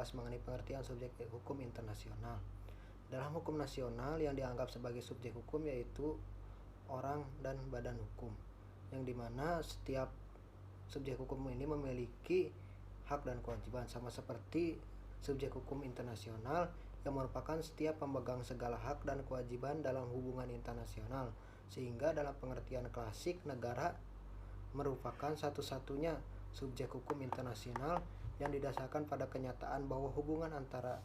membahas mengenai pengertian subjek hukum internasional. Dalam hukum nasional yang dianggap sebagai subjek hukum yaitu orang dan badan hukum, yang dimana setiap subjek hukum ini memiliki hak dan kewajiban sama seperti subjek hukum internasional yang merupakan setiap pemegang segala hak dan kewajiban dalam hubungan internasional, sehingga dalam pengertian klasik negara merupakan satu-satunya subjek hukum internasional yang didasarkan pada kenyataan bahwa hubungan antara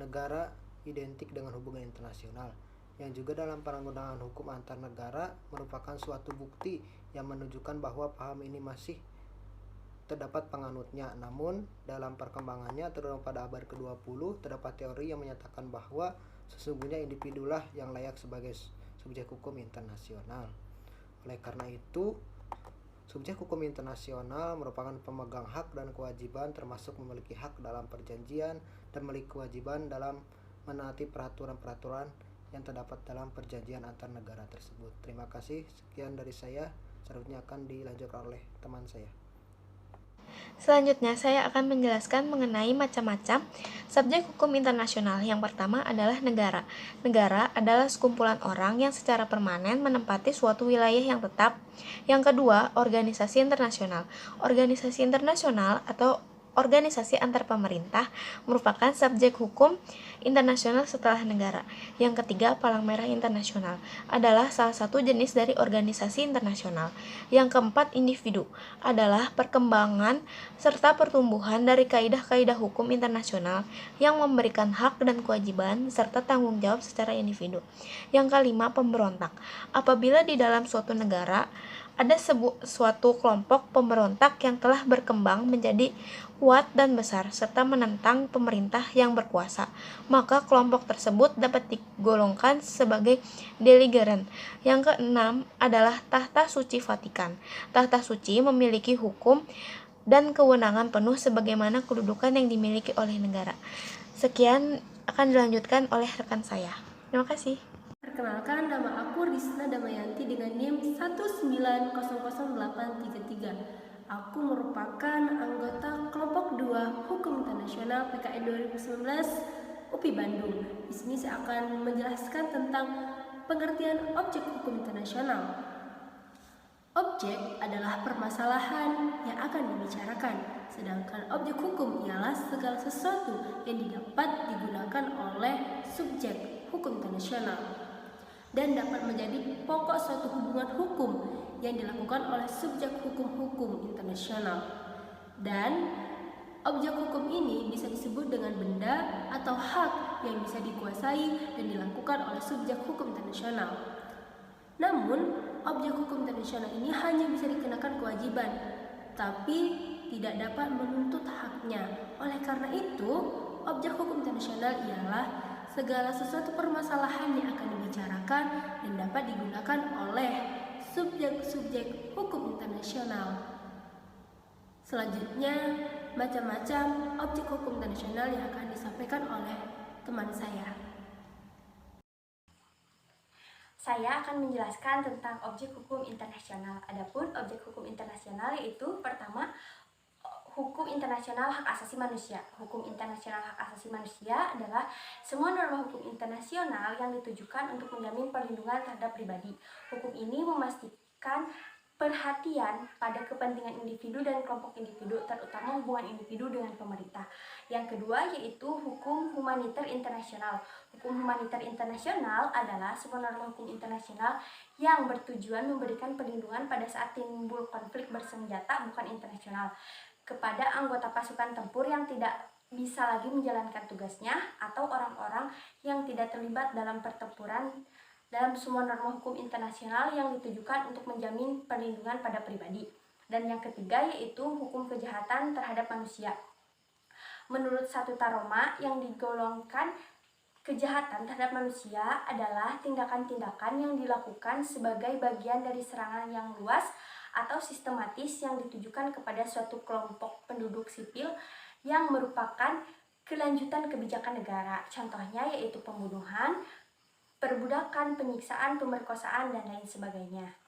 negara identik dengan hubungan internasional, yang juga dalam perundang-undangan hukum antar negara merupakan suatu bukti yang menunjukkan bahwa paham ini masih terdapat penganutnya. Namun dalam perkembangannya terutama pada abad ke-20 terdapat teori yang menyatakan bahwa sesungguhnya individulah yang layak sebagai subjek hukum internasional. Oleh karena itu, subjek hukum internasional merupakan pemegang hak dan kewajiban, termasuk memiliki hak dalam perjanjian dan memiliki kewajiban dalam menaati peraturan-peraturan yang terdapat dalam perjanjian antar negara tersebut. Terima kasih, sekian dari saya. Selanjutnya akan dilanjutkan oleh teman saya. Selanjutnya, saya akan menjelaskan mengenai macam-macam subjek hukum internasional. Yang pertama adalah negara. Negara adalah sekumpulan orang yang secara permanen menempati suatu wilayah yang tetap. Yang kedua, organisasi internasional. Organisasi internasional atau organisasi antar pemerintah merupakan subjek hukum internasional setelah negara. Yang ketiga, Palang Merah Internasional adalah salah satu jenis dari organisasi internasional. Yang keempat, individu adalah perkembangan serta pertumbuhan dari kaidah-kaidah hukum internasional yang memberikan hak dan kewajiban serta tanggung jawab secara individu. Yang kelima, pemberontak. Apabila di dalam suatu negara ada suatu kelompok pemberontak yang telah berkembang menjadi kuat dan besar serta menentang pemerintah yang berkuasa, maka kelompok tersebut dapat digolongkan sebagai belligerent. Yang keenam adalah tahta suci Vatikan. Tahta suci memiliki hukum dan kewenangan penuh sebagaimana kedudukan yang dimiliki oleh negara. Sekian akan dilanjutkan oleh rekan saya. Terima kasih. Perkenalkan, nama aku Risna Damayanti dengan NIM 1900833. Aku merupakan anggota kelompok 2 Hukum Internasional PKN 2019 UPI Bandung. Di sini saya akan menjelaskan tentang pengertian objek hukum internasional. Objek adalah permasalahan yang akan dibicarakan, sedangkan objek hukum ialah segala sesuatu yang dapat digunakan oleh subjek hukum internasional dan dapat menjadi pokok suatu hubungan hukum yang dilakukan oleh subjek hukum internasional. Dan objek hukum ini bisa disebut dengan benda atau hak yang bisa dikuasai dan dilakukan oleh subjek hukum internasional. Namun, objek hukum internasional ini hanya bisa dikenakan kewajiban, tapi tidak dapat menuntut haknya. Oleh karena itu, objek hukum internasional ialah segala sesuatu permasalahan yang akan dibicarakan dan dapat digunakan oleh subjek-subjek hukum internasional. Selanjutnya, macam-macam objek hukum internasional yang akan disampaikan oleh teman saya. Saya akan menjelaskan tentang objek hukum internasional. Adapun objek hukum internasional yaitu pertama, hukum internasional hak asasi manusia. Hukum internasional hak asasi manusia adalah semua norma hukum internasional yang ditujukan untuk menjamin perlindungan terhadap pribadi. Hukum ini memastikan perhatian pada kepentingan individu dan kelompok individu, terutama hubungan individu dengan pemerintah. Yang kedua yaitu hukum humaniter internasional. Hukum humaniter internasional adalah sebuah norma hukum internasional yang bertujuan memberikan perlindungan pada saat timbul konflik bersenjata bukan internasional kepada anggota pasukan tempur yang tidak bisa lagi menjalankan tugasnya atau orang-orang yang tidak terlibat dalam pertempuran dalam semua norma hukum internasional yang ditujukan untuk menjamin perlindungan pada pribadi. Dan yang ketiga yaitu hukum kejahatan terhadap manusia. Menurut Statuta Roma, yang digolongkan kejahatan terhadap manusia adalah tindakan-tindakan yang dilakukan sebagai bagian dari serangan yang luas atau sistematis yang ditujukan kepada suatu kelompok penduduk sipil yang merupakan kelanjutan kebijakan negara. Contohnya yaitu pembunuhan, perbudakan, penyiksaan, pemerkosaan, dan lain sebagainya.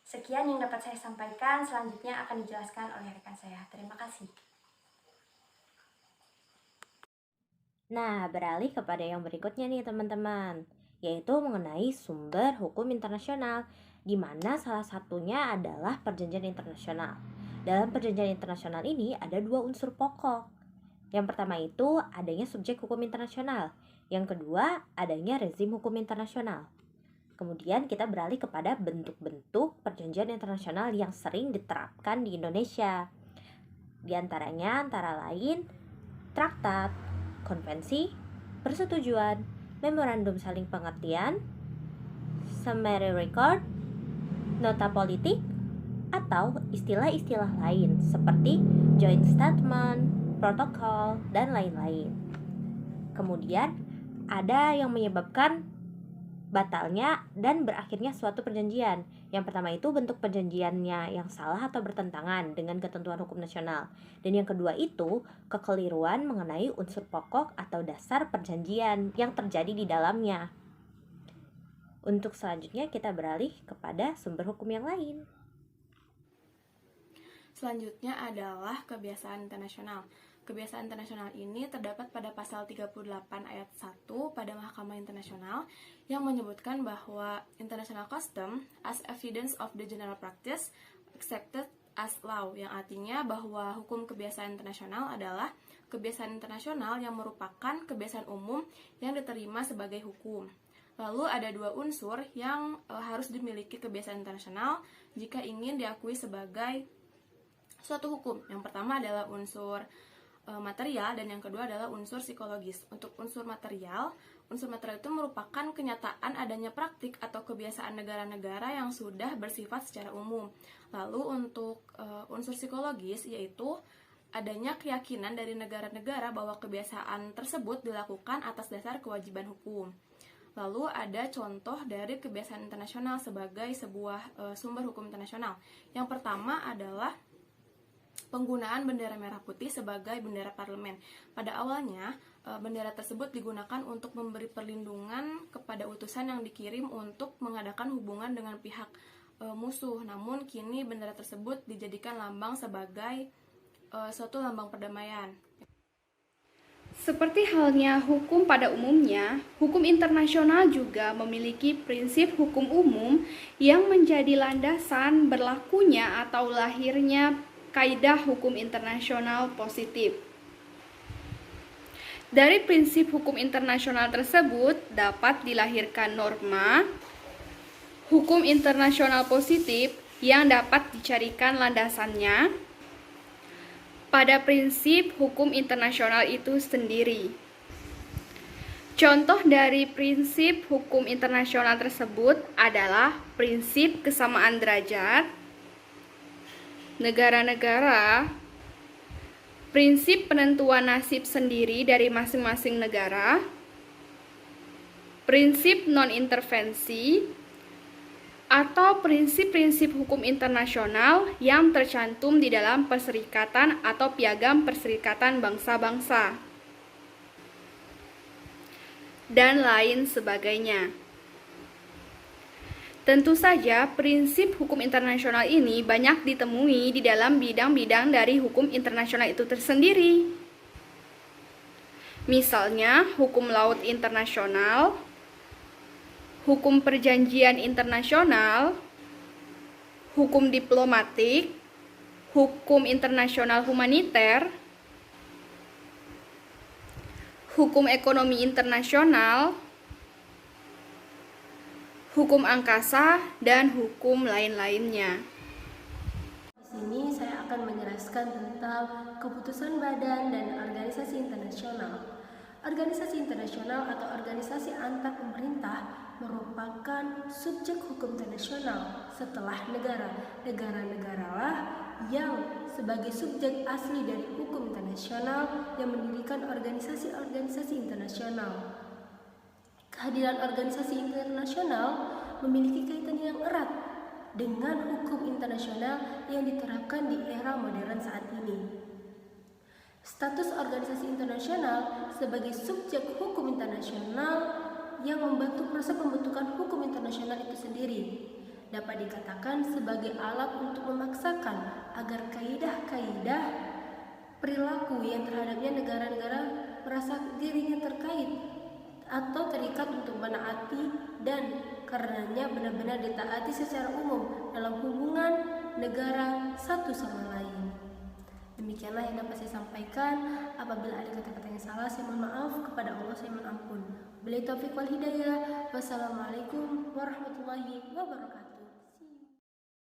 Sekian yang dapat saya sampaikan, selanjutnya akan dijelaskan oleh rekan saya. Terima kasih. Nah, beralih kepada yang berikutnya nih teman-teman, yaitu mengenai sumber hukum internasional, di mana salah satunya adalah perjanjian internasional. Dalam perjanjian internasional ini ada dua unsur pokok. Yang pertama itu adanya subjek hukum internasional, yang kedua adanya rezim hukum internasional. Kemudian kita beralih kepada bentuk-bentuk perjanjian internasional yang sering diterapkan di Indonesia. Di antaranya antara lain traktat, konvensi, persetujuan, memorandum saling pengertian, summary record, nota politik, atau istilah-istilah lain seperti joint statement, protokol, dan lain-lain. Kemudian ada yang menyebabkan batalnya dan berakhirnya suatu perjanjian. Yang pertama itu bentuk perjanjiannya yang salah atau bertentangan dengan ketentuan hukum nasional. Dan yang kedua itu kekeliruan mengenai unsur pokok atau dasar perjanjian yang terjadi di dalamnya. Untuk selanjutnya kita beralih kepada sumber hukum yang lain. Selanjutnya adalah kebiasaan internasional. Kebiasaan internasional ini terdapat pada pasal 38 ayat 1 pada Mahkamah Internasional yang menyebutkan bahwa international custom as evidence of the general practice accepted as law, yang artinya bahwa hukum kebiasaan internasional adalah kebiasaan internasional yang merupakan kebiasaan umum yang diterima sebagai hukum. Lalu ada dua unsur yang harus dimiliki kebiasaan internasional jika ingin diakui sebagai suatu hukum. Yang pertama adalah unsur material dan yang kedua adalah unsur psikologis. Untuk unsur material itu merupakan kenyataan adanya praktik atau kebiasaan negara-negara yang sudah bersifat secara umum. Lalu untuk unsur psikologis yaitu adanya keyakinan dari negara-negara bahwa kebiasaan tersebut dilakukan atas dasar kewajiban hukum. Lalu ada contoh dari kebiasaan internasional sebagai sebuah sumber hukum internasional. Yang pertama adalah penggunaan bendera merah putih sebagai bendera parlemen. Pada awalnya, bendera tersebut digunakan untuk memberi perlindungan kepada utusan yang dikirim untuk mengadakan hubungan dengan pihak musuh. Namun kini bendera tersebut dijadikan lambang sebagai suatu lambang perdamaian. Seperti halnya hukum pada umumnya, hukum internasional juga memiliki prinsip hukum umum yang menjadi landasan berlakunya atau lahirnya kaidah hukum internasional positif. Dari prinsip hukum internasional tersebut dapat dilahirkan norma hukum internasional positif yang dapat dicarikan landasannya pada prinsip hukum internasional itu sendiri. Contoh dari prinsip hukum internasional tersebut adalah prinsip kesamaan derajat negara-negara, prinsip penentuan nasib sendiri dari masing-masing negara, prinsip non-intervensi, atau prinsip-prinsip hukum internasional yang tercantum di dalam perserikatan atau piagam perserikatan bangsa-bangsa, dan lain sebagainya. Tentu saja, prinsip hukum internasional ini banyak ditemui di dalam bidang-bidang dari hukum internasional itu tersendiri. Misalnya, hukum laut internasional, hukum perjanjian internasional, hukum diplomatik, hukum internasional humaniter, hukum ekonomi internasional, hukum angkasa, dan hukum lain-lainnya. Di sini saya akan menjelaskan tentang keputusan badan dan organisasi internasional. Organisasi internasional atau organisasi antar pemerintah merupakan subjek hukum internasional setelah negara. Negara-negaralah yang sebagai subjek asli dari hukum internasional yang mendirikan organisasi-organisasi internasional. Kehadiran organisasi internasional memiliki kaitan yang erat dengan hukum internasional yang diterapkan di era modern saat ini. Status organisasi internasional sebagai subjek hukum internasional yang membantu proses pembentukan hukum internasional itu sendiri dapat dikatakan sebagai alat untuk memaksakan agar kaidah-kaidah perilaku yang terhadapnya negara-negara merasa dirinya terkait atau terikat untuk menaati dan karenanya benar-benar ditaati secara umum dalam hubungan negara satu sama lain. Demikianlah yang dapat saya sampaikan. Apabila ada kata-kata yang salah, saya mohon maaf. Kepada Allah saya mohon ampun. Billahi taufiq wal hidayah. Wassalamualaikum warahmatullahi wabarakatuh.